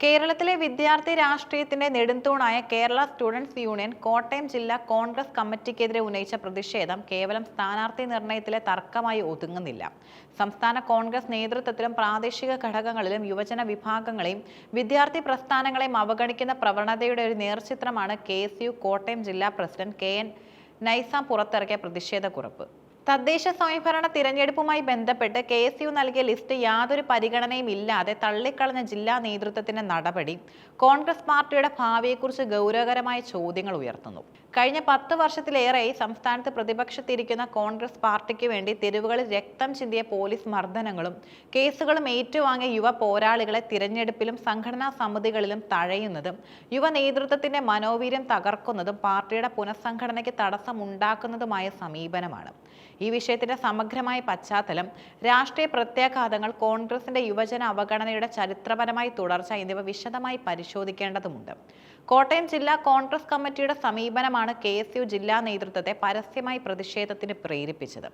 കേരളത്തിലെ വിദ്യാർത്ഥി രാഷ്ട്രീയത്തിന്റെ നെടുംതൂണായ കേരള സ്റ്റുഡൻസ് യൂണിയൻ കോട്ടയം ജില്ലാ കോൺഗ്രസ് കമ്മിറ്റിക്കെതിരെ ഉന്നയിച്ച പ്രതിഷേധം കേവലം സ്ഥാനാർത്ഥി നിർണയത്തിലെ തർക്കമായി ഒതുങ്ങുന്നില്ല. സംസ്ഥാന കോൺഗ്രസ് നേതൃത്വത്തിലും പ്രാദേശിക ഘടകങ്ങളിലും യുവജന വിഭാഗങ്ങളെയും വിദ്യാർത്ഥി പ്രസ്ഥാനങ്ങളെയും അവഗണിക്കുന്ന പ്രവണതയുടെ ഒരു നേർചിത്രമാണ് KSU കോട്ടയം ജില്ലാ പ്രസിഡന്റ് KN നൈസാം പുറത്തിറക്കിയ പ്രതിഷേധക്കുറിപ്പ്. തദ്ദേശ സ്വയംഭരണ തിരഞ്ഞെടുപ്പുമായി ബന്ധപ്പെട്ട് KSU നൽകിയ ലിസ്റ്റ് യാതൊരു പരിഗണനയും ഇല്ലാതെ തള്ളിക്കളഞ്ഞ ജില്ലാ നേതൃത്വത്തിന്റെ നടപടി കോൺഗ്രസ് പാർട്ടിയുടെ ഭാവിയെക്കുറിച്ച് ഗൗരവകരമായ ചോദ്യങ്ങൾ ഉയർത്തുന്നു. കഴിഞ്ഞ 10 വർഷത്തിലേറെയായി സംസ്ഥാനത്ത് പ്രതിപക്ഷത്തിരിക്കുന്ന കോൺഗ്രസ് പാർട്ടിക്ക് വേണ്ടി തെരുവുകളിൽ രക്തം ചിന്തിയ പോലീസ് മർദ്ദനങ്ങളും കേസുകളും ഏറ്റുവാങ്ങിയ യുവ പോരാളികളെ തിരഞ്ഞെടുപ്പിലും സംഘടനാ സമിതികളിലും തഴയുന്നതും യുവ നേതൃത്വത്തിന്റെ മനോവീര്യം തകർക്കുന്നതും പാർട്ടിയുടെ പുനഃസംഘടനയ്ക്ക് തടസ്സമുണ്ടാക്കുന്നതുമായ സമീപനമാണ്. ഈ വിഷയത്തിന്റെ സമഗ്രമായ പശ്ചാത്തലം, രാഷ്ട്രീയ പ്രത്യാഘാതങ്ങൾ, കോൺഗ്രസിന്റെ യുവജന അവഗണനയുടെ ചരിത്രപരമായ തുടർച്ച എന്നിവ വിശദമായി പരിശോധിക്കേണ്ടതുണ്ട്. കോട്ടയം ജില്ലാ കോൺഗ്രസ് കമ്മിറ്റിയുടെ സമീപനമാണ് KSU ജില്ലാ നേതൃത്വത്തെ പരസ്യമായി പ്രതിഷേധത്തിന് പ്രേരിപ്പിച്ചത്.